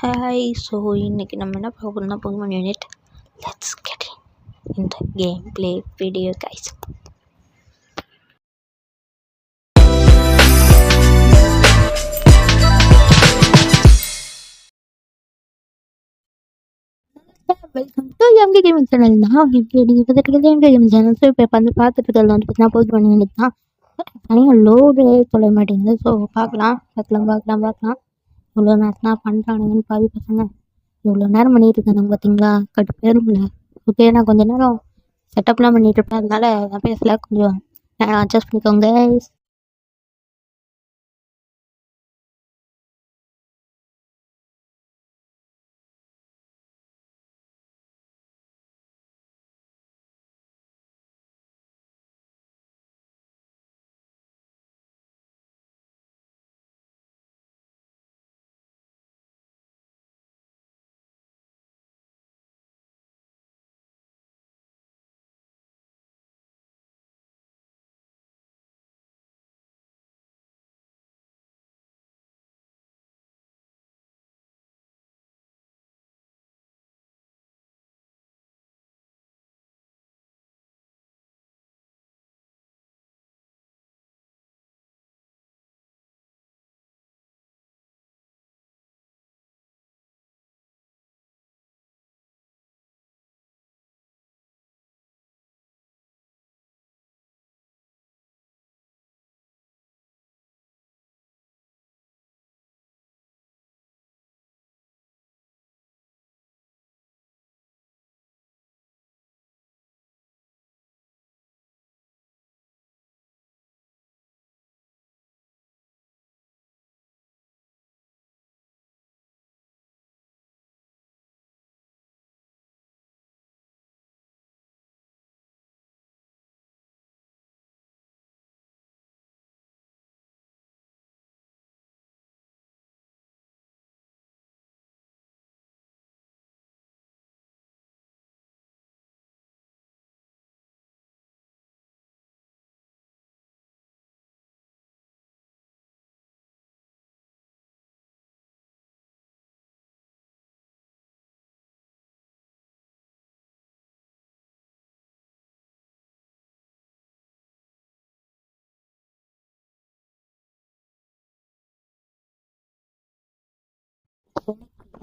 Hi so இன்னைக்கு நம்ம என்ன பார்க்க போகிறோம்னா Pokemon unit. Let's get in the game play video guys. Welcome to MK gaming channel. நான் நீங்கள் பார்த்துட்டு எம்கே கேமிங் சேனல். ஸோ இப்போ வந்து பார்த்துட்டு இருக்கிறது வந்து பார்த்தீங்கன்னா Pokemon யூனிட் தான். தனியாக லோடு சொல்ல மாட்டேங்குது. ஸோ பார்க்கலாம். இவ்வளோ நேரம்னா பண்ணுறானுங்கன்னு பாவி பசங்க. இவ்வளோ நேரம் பண்ணிட்டு இருக்காங்க பார்த்தீங்களா, கடுப்பேரும்ல. ஓகே, நான் கொஞ்ச நேரம் செட்டப்லாம் பண்ணிட்டு இருப்பேன், அதனால நான் பேசல, கொஞ்சம் அட்ஜஸ்ட் பண்ணிக்கோங்க.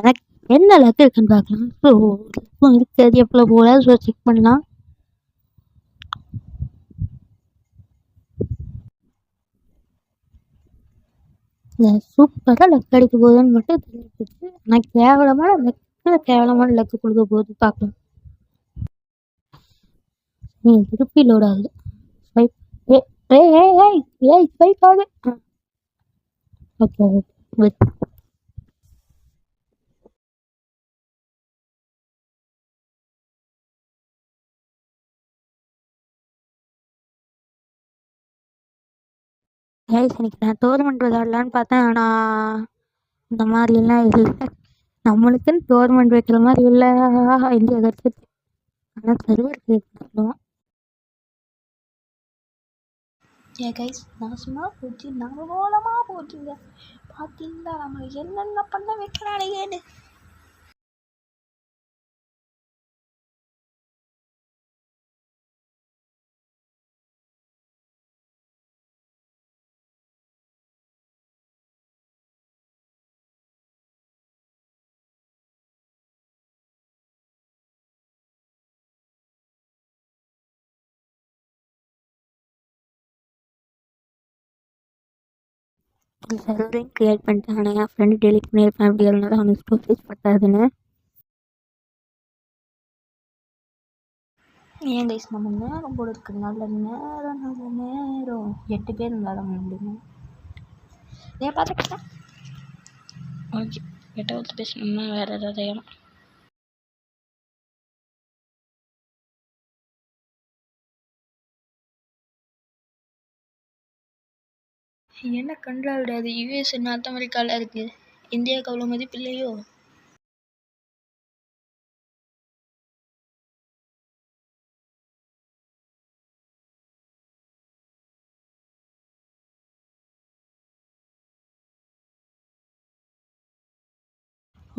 எனக்கு என்ன லக்கு இருக்குன்னு பார்க்கலாம். ஸோ இருக்காது எவ்வளோ போல. ஸோ செக் பண்ணலாம். சூப்பராக லக் அடிக்க போகுதுன்னு மட்டும் தெரிஞ்சிருச்சு. ஆனால் கேவலமான லக்கு கொடுக்க போகுது, பார்க்கலாம். நீ திருப்பி லோட் ஆகுது. ஸ்வைப். ஸ்வைப் ஆகுது. Okay wait. இன்னைக்கு நான் டோர்னமெண்ட் விளையாடலான்னு பார்த்தேன், ஆனால் இந்த மாதிரிலாம் இல்லை. நம்மளுக்குன்னு டோர்னமெண்ட் வைக்கிற மாதிரி இல்லை. இந்தியா கடிச்சிருச்சு. ஆனால் சர்வர் கேட்கணும். ஏன் கைஸ், நாசமாக போச்சு, நங்கோலமாக போச்சுங்க. பார்த்தீங்களா நம்ம என்னென்ன பண்ண வைக்கிறானுங்கன்னு. சர்வரையும் க்ரியேட் பண்ணிட்டேன், ஆனால் என் ஃப்ரெண்டு டெலிட் பண்ணியிருப்பேன். அப்படி இருந்தாலும் அவனுக்கு ஸ்டோரேஜ் பத்தாதுன்னு. ஏன் கைஸ், நம்ம நேரம் போல இருக்குது. நல்ல நேரம் 8 பேர் விளையாட முடியுமா? ஏன் பார்த்துக்கிட்டேன். ஓகே, கெட்ட ஒருத்தர் பேசணும்னா வேறு ஏதாவது ஆயிடும். என்ன கண்டா விடாது. யூஎஸ் நார்த் அமெரிக்காவில் இருக்குது, இந்தியாவுக்கு அவ்வளோ மதிப்பு இல்லையோ?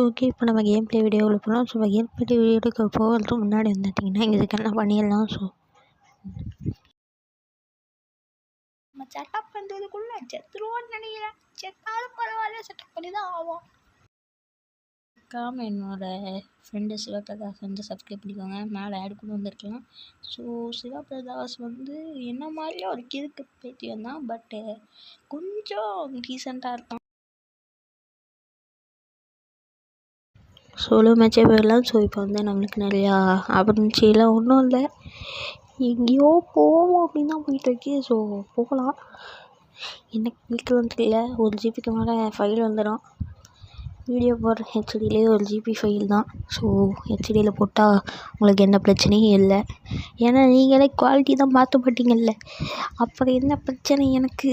ஓகே, இப்போ நம்ம கேம் ப்ளே வீடியோவில் போகலாம். ஸோ கேம் ப்ளே வீடியோக்கு போகிறதுக்கு முன்னாடி வந்துட்டிங்கன்னா இதுக்கெல்லாம் பண்ணிடலாம். ஸோ நம்ம செட்டப் பண்ணுறதுக்குள்ளே செத்துருவோன்னு நினைக்கிறேன். செத்தாலும் பரவாயில்ல, செட்டப் பண்ணி தான் ஆகும். என்னோடய ஃப்ரெண்டு சிவபிரகாஷ் வந்து சப்ஸ்கிரைப் பண்ணிக்கோங்க. மேலே ஆட் கூட வந்திருக்கலாம். ஸோ சிவபிரகாஷ் வந்து என்ன மாதிரியே ஒரு கிறுக்கு பேட்டியம் தான், பட்டு கொஞ்சம் டீசெண்டாக இருக்கான். சோலோ மேட்சே போயிடலாம். ஸோ இப்போ வந்து நம்மளுக்கு நிறையா ஆப்பர்ச்சுனிட்டிலாம் ஒன்றும் இல்லை, எங்கேயோ போவோம் அப்படின்னு தான் போயிட்டுருக்கு. ஸோ போகலாம். எனக்கு வீட்டில் வந்துட்டு 1 ஜிபிக்கு மேலே ஃபைல் வந்துடும். வீடியோ போடுற ஹெச்டியிலே 1 ஜிபி ஃபைல் தான். ஸோ ஹெச்டியில் போட்டால் உங்களுக்கு எந்த பிரச்சனையும் இல்லை. ஏன்னா நீங்களே குவாலிட்டி தான் பார்த்து மாட்டீங்கல்ல, அப்புறம் என்ன பிரச்சனை எனக்கு?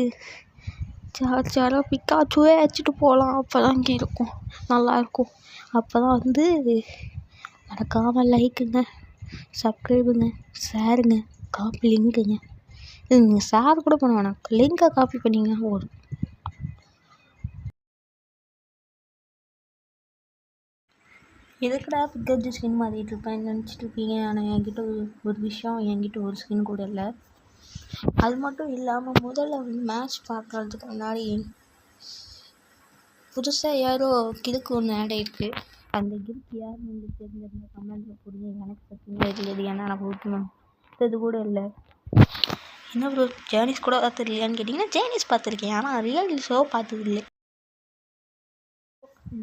சார்ஜாரோ பிக்காச்சுவே வச்சுட்டு போகலாம். அப்போ தான் இங்கே இருக்கும், நல்லாயிருக்கும். அப்போ தான் வந்து மறக்காமல் லைக்குங்க, சப்ஸ்கிரைபுங்க, ஷேருங்க, காப்பி லிங்க்குங்க. நீங்கள் ஷேர் கூட பண்ண வேணாம், லிங்கை காப்பி பண்ணிங்கன்னா போதும். எதுக்குடா பிக்கப் ஸ்கின் மாற்றிட்டு இருப்பேன் நினச்சிட்டு இருப்பீங்க. ஆனால் என்கிட்ட ஒரு விஷயம், என்கிட்ட ஒரு ஸ்கின் கூட இல்லை. அது மட்டும் இல்லாமல் முதல்ல வந்து மேட்ச் பார்க்குறதுக்கு முன்னாடி புதுசாக யாரோ கிறுக்கு ஒன்று ஆட் ஆகிருக்கு. அந்த கிறுக்கு யாருன்னு உங்களுக்கு தெரிஞ்சிருந்தால் கமெண்ட்டில் போடுங்க. எனக்கு பற்றினா தெரியாது, ஏன்னா நான் ஓகேணும் இது கூட இல்லை. என்ன ப்ரோ ஜேர்னிஸ் கூட பார்த்துருக்கலையான்னு கேட்டிங்கன்னா, ஜேர்னிஸ் பார்த்துருக்கேன், ஆனால் ரியல் ஷோ பார்த்தது இல்லை.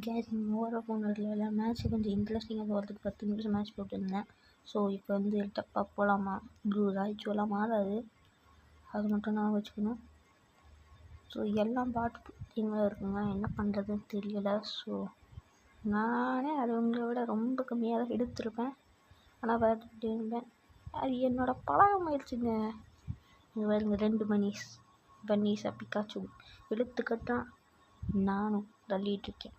கேஸ் ஓவராக போனதில் இல்லை, மேட்ச் கொஞ்சம் இன்ட்ரெஸ்டிங்காக போகிறதுக்கு 10 நிமிஷம் மேட்ச் போட்டுருந்தேன். ஸோ இப்போ வந்து டப்பாக போகலாமா? ப்ளூ ராய்ச்சோலாம் மாறாது, அது மட்டும் நான் வச்சுக்கணும். ஸோ எல்லாம் பாட்டுங்களா இருக்குங்க, என்ன பண்ணுறதுன்னு தெரியலை. ஸோ நானே அது உங்களை விட ரொம்ப கம்மியாக தான் எடுத்திருப்பேன், ஆனால் பார்த்துக்கிட்டே இருந்தேன். அது என்னோடய பழகம் ஆயிடுச்சுங்க. இது பாருங்க, 2 பன்னீஸா பிக்காச்சு எடுத்துக்கட்டான் நானும் தள்ளிகிட்ருக்கேன்.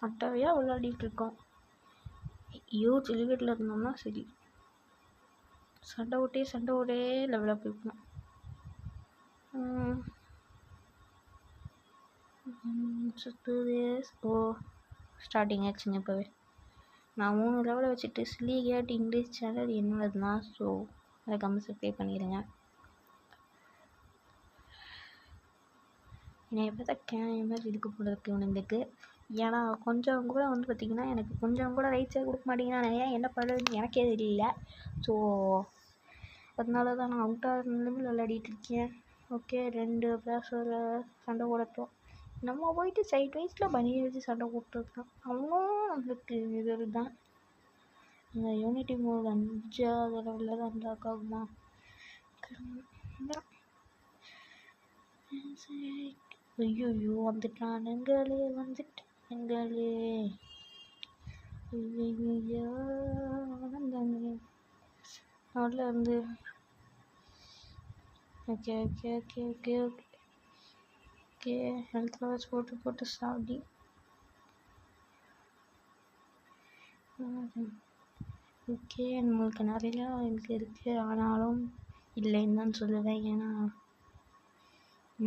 அட்டவையாக விளையாடிட்டுருக்கோம். யூத் லிமிட்டில் இருந்தோம்னா சரி, சண்டை ஓட்டே லெவலாக போய்க்கணும். ஓ ஸ்டார்டிங் ஆச்சுங்க இப்போவே. நான் 3 லெவலை வச்சுட்டு சில்லி கேட் இங்கிலீஷ் சேனல் என்னது தான். ஸோ அதை சப்ஸ்கிரைப் பண்ணிடுங்க. என்னை பார்த்தா மாதிரி இதுக்கு போடுறதுக்கு இவனுங்களுக்கு, ஏன்னா கொஞ்சம் கூட வந்து பார்த்திங்கன்னா எனக்கு கொஞ்சம் கூட ரைட்ஸே கொடுக்க மாட்டேங்கிறான். ஏன் என்ன பண்ணுறதுன்னு எனக்கே தெரியல. ஸோ அதனால தான் நான் அவுட்டாக நிலைமையில் விளையாடிட்டுருக்கேன். ஓகே, 2 பிளேஸில் சண்டை போடட்டும். நம்ம போயிட்டு சைட் வைஸில் பனியை வச்சு சண்டை போட்டுருக்கோம். அவனும் நம்மளுக்கு இது தான். இந்த யூனிட்டி மோட் 5வது லெவலில் தான் அன்லாக் ஆகுமா? ஐயோ வந்துட்டானுங்களே ஐயோ வந்தாங்க. அதில் இருந்து ஓகே ஹெல்த் லெவல்ஸ் போட்டு சாப்பிடி. ஓகே, நம்மளுக்கு நிறையா எனக்கு இருக்குது, ஆனாலும் இல்லைன்னு தான் சொல்லுவேன். ஏன்னா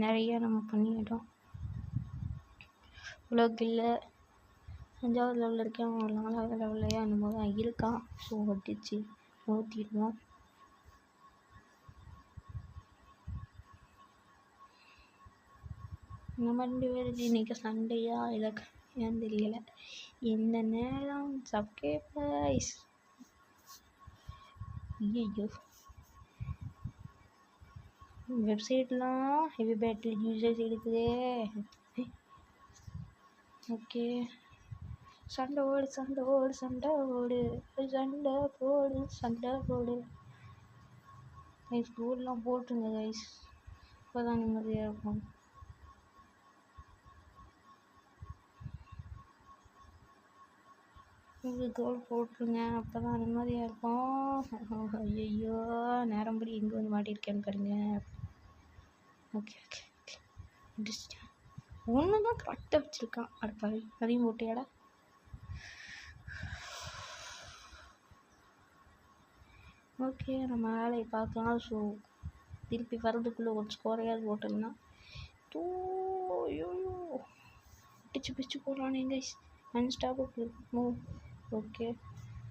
நிறைய நம்ம பண்ணிட்டோம். உலகில் 5வது லெவலில் இருக்கேன், 4வது லெவல்லையே என்னமோ தான் இருக்கான். ஸோ அடிச்சு ஊற்றிடுவோம். நம்ம 2 பேருக்கு இன்றைக்கி சண்டையா இதை ஏன் தெரியலை. எந்த நேரம் சப்ஸ்கிரைபர்ஸ் ஐயோ வெப்சைட்லாம் ஹெவி பேட்டரி யூசேஜ் எடுக்குதே. ஓகே, சண்டை போடு கைஸ். கோல்லாம் போட்டுருங்க கைஸ், இப்போ தான் நிம்மதியாக இருக்கும். கோல் போட்டுருங்க, அப்போ தான் நிம்மதியாக இருக்கும். ஐயோ நேரம்படி எங்கே வந்து மாட்டியிருக்கேன்னு பாருங்க. ஓகே ஒன்று தான் கரெக்டாக வச்சுருக்கான். அடுப்பாவி அதையும் போட்டியாடா. ஓகே, நம்ம வேலையை பார்க்கலாம். ஸோ திருப்பி வரதுக்குள்ளே ஒரு ஸ்கோரையாவது போட்டோம்னா ஐயோ பிச்சு பிச்சு போடுறானே கைஸ். Unstoppable move. ஓகே,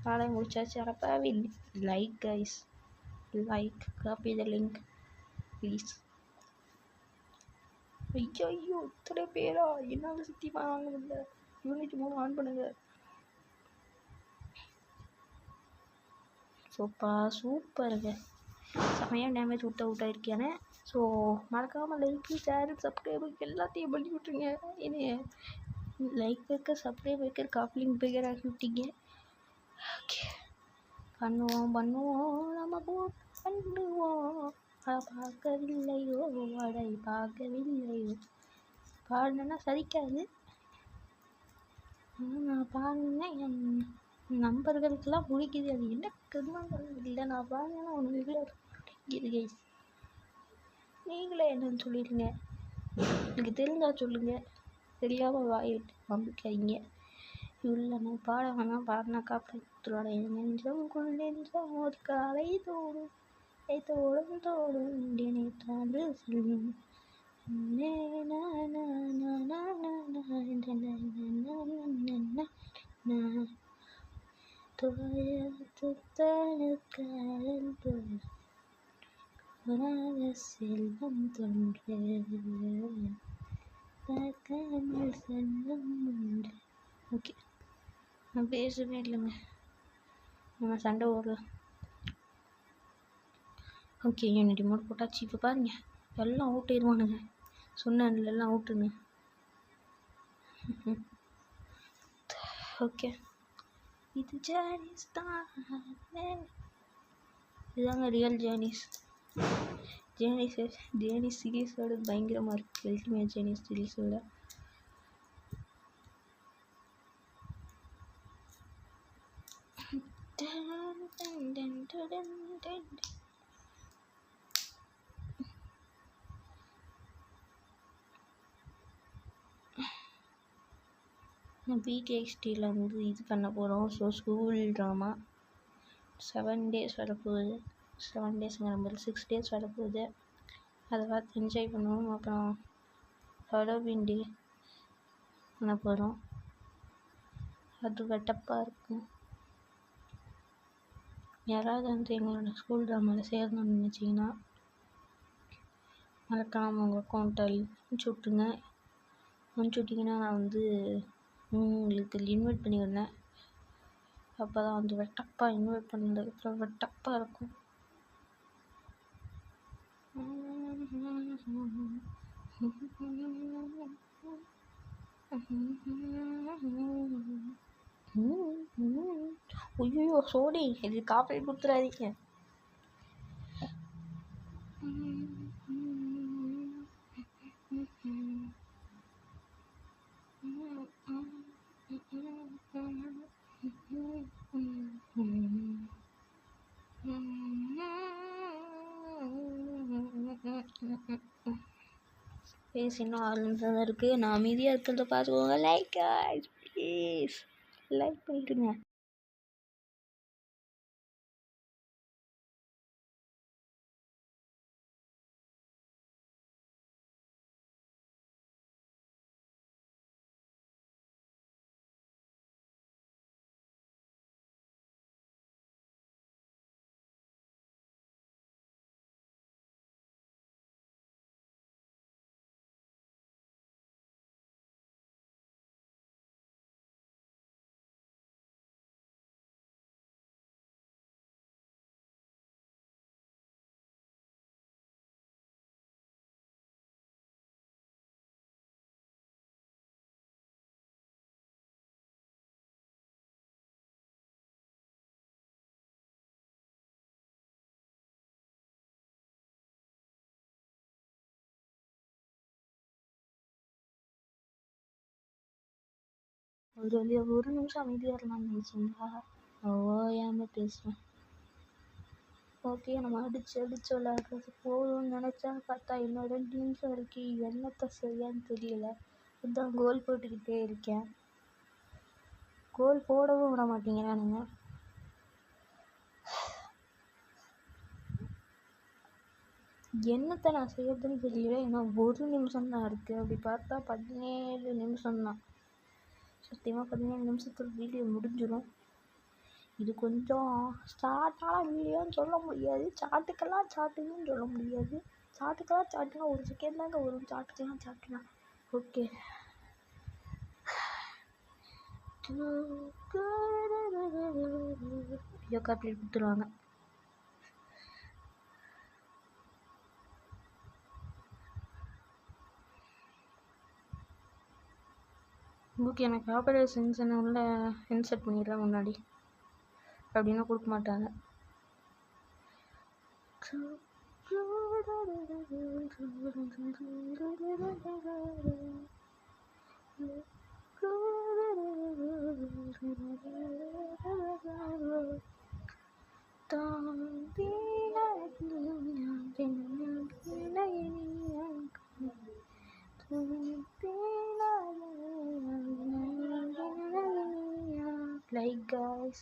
பாலை முடிச்சாச்சு. அடப்பாவி. Like guys, like, copy the link please. ஐயோ இத்தனை பேரா? என்னால் சத்தியமாக வாங்க முடியல. யூனிட் 3 ஆன் பண்ணுங்க. சூப்பருங்க. செமையாக டேமேஜ் அவுட் ஆகிருக்கேனே. ஸோ மறக்காமல் லைக்கு, ஷேரு, சப்ஸ்கிரைபு எல்லாத்தையும் பண்ணி விட்ருங்க. என்னைய like backer, subscribe backer, copy link backer ஆக்கி விட்டீங்க. ஓகே, பண்ணுவோம் நம்ம பண்ணுவோம். பார்க்கவில்லையோ அடை பார்க்கவில்லையோ. பாடினா சதிக்காது. நான் பாடினேன் என் நண்பர்களுக்கெல்லாம் பிடிக்குது. அது என்ன கருமாங்கள் இல்லை. நான் பாடினா ஒன்று இது கைஸ். நீங்களே என்னன்னு சொல்லிடுங்க. எனக்கு தெரிஞ்சா சொல்லுங்கள், தெரியாமல் வாயிட்டு நம்பிக்கைங்க. இல்லை நான் பாட வேணாம், பாடினா காப்பி கொடுத்துருவாங்க. நெஞ்சம் குள் நெஞ்சம் ஒரு காலை தோடும் தோடும் தோடும் நினைத்தாண்டு சொல்லும். செல்வம் தொன்று செல்வம் ஒன்று. ஓகே, நான் பேசவே இல்லைங்க, நம்ம சண்டை ஓடலாம். ஓகே, யூனிட்டி மோட் போட்டாச்சு. இப்போ பாருங்க, எல்லாம் அவுட் ஆயிடுவானுங்க. சொன்னேன்ல எல்லாம் அவுட்டுன்னு. ஓகே, இது ஜேர்னிஸ் தான். இதுதாங்க ரியல் ஜேர்னிஸ். ஜேர்னிஸ் சீரீஸோட பயங்கரமாக இருக்குது. Ultimate journeys சீரீஸோட. பிகேஎக்ஸ்டியில் வந்து இது பண்ண போகிறோம். ஸோ ஸ்கூல் ட்ராமா 7 days வரப்போகுது. 7 daysங்கிற நம்பர் 6 days வரப்போகுது. அதை பார்த்து என்ஜாய் பண்ணுவோம். அப்புறம் ஹாலோவீன் டே பண்ண போகிறோம். அது வெட்டப்பாக இருக்கும். யாராவது வந்து எங்களோட ஸ்கூல் ட்ராமாவில் சேரணும்னு நினச்சிங்கன்னா மறக்காமல் உங்கள் அக்கௌண்ட்டை அனுப்பிச்சி விட்ருங்க. அனுப்பிச்சி விட்டிங்கன்னா நான் வந்து உங்களுக்கு இன்வைட் பண்ணி விடுறேன். அப்போ தான் வந்து வெட்டப்பாக இன்வைட் பண்ணதுக்கப்புறம் வெட்டப்பாக இருக்கும். ஐயோ சோடி, இது காப்பி கொடுத்துடாதீங்க. பேசி இன்னும் 6 நிமிஷம் தான் இருக்குது. நான் அமைதியாக இருக்கிறத பார்த்துக்கோங்க. லைக் ப்ளீஸ், லைக் பண்ணிவிடுங்க. ஒரு நிமிஷம் அமைதியாக இருக்கலாம்னு நினச்சிங்களா? ஓயாமல் பேசுவேன். ஓகே, நம்ம அடித்து விளையாடுறது போதும்னு நினச்சா பார்த்தா இன்னும் 2 நிமிஷம் இருக்கு. என்னத்த சரியான்னு தெரியல. இதுதான் கோல் போட்டுக்கிட்டே இருக்கேன். கோல் போடவும் விட மாட்டேங்கிறானுங்க. என்னத்தை நான் செய்யறதுன்னு தெரியல. ஏன்னா 1 நிமிஷம் தான் இருக்குது. அப்படி பார்த்தா 17 நிமிஷம் தான். சத்தியமாக 17 நிமிஷத்துல வீடியோ முடிஞ்சிடும். இது கொஞ்சம் ஸ்டார்ட்டான வீடியோன்னு சொல்ல முடியாது, சாட்டுன்னு சொல்ல முடியாது. சாட்டுனா 1 செகண்ட் தாங்க வரும். சாட்டுனா ஓகே. ஐயோ காப்பி கொடுத்துருவாங்க. ஓகே, எனக்கு காப்பரேட் சென்ஷனை உள்ள இன்செர்ட் பண்ணிடுறேன் முன்னாடி, அப்படின்னா கொடுக்க மாட்டாங்க. Like guys,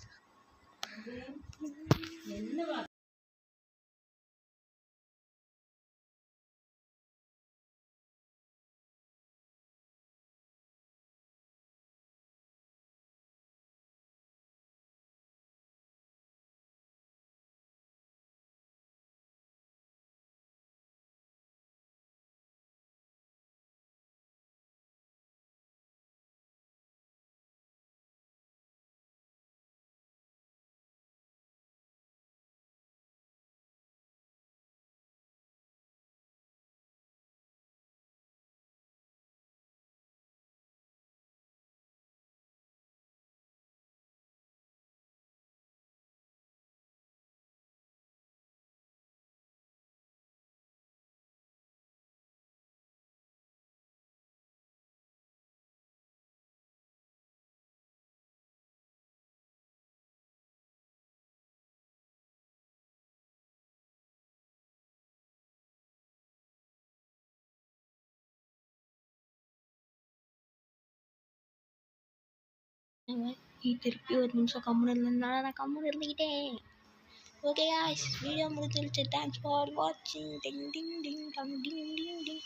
திருப்பி 1 நிமிஷம் கம்முன்னு இருந்ததுனால நான் கம்முன்னு இருந்துக்கிட்டேன். ஓகே guys, வீடியோ முடிஞ்சிருச்சு. தேங்க்ஸ் ஃபார் வாட்சிங். டிங் டிங் டிங் டம் டிங் டிங் டிங்.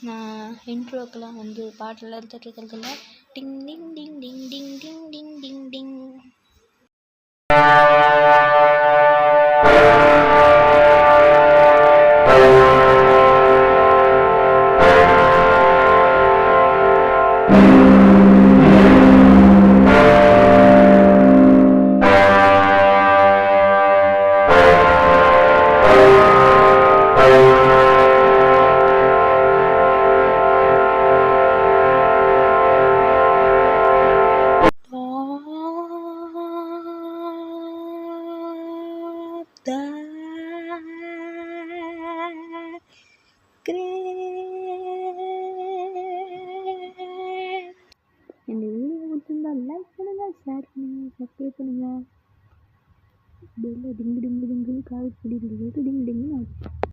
நான் இன்ட்ரோக்கெலாம் வந்து பாட்டெல்லாம் எடுத்துகிட்டு இருக்கிறதில்ல. டிங் டிங் டிங் டிங் டிங் டிங் டிங் டிங் டிங். இந்த வீடியோ பிடிச்சிருந்தா லைக் பண்ணுங்கள், ஷேர் பண்ணுங்கள், சப்ஸ்கிரைப் பண்ணுங்கள். பெல்ல டிங்கு டிங்கு டிங்குன்னு கால் பண்ணி டிங்கு டிங்கு டிங்கு.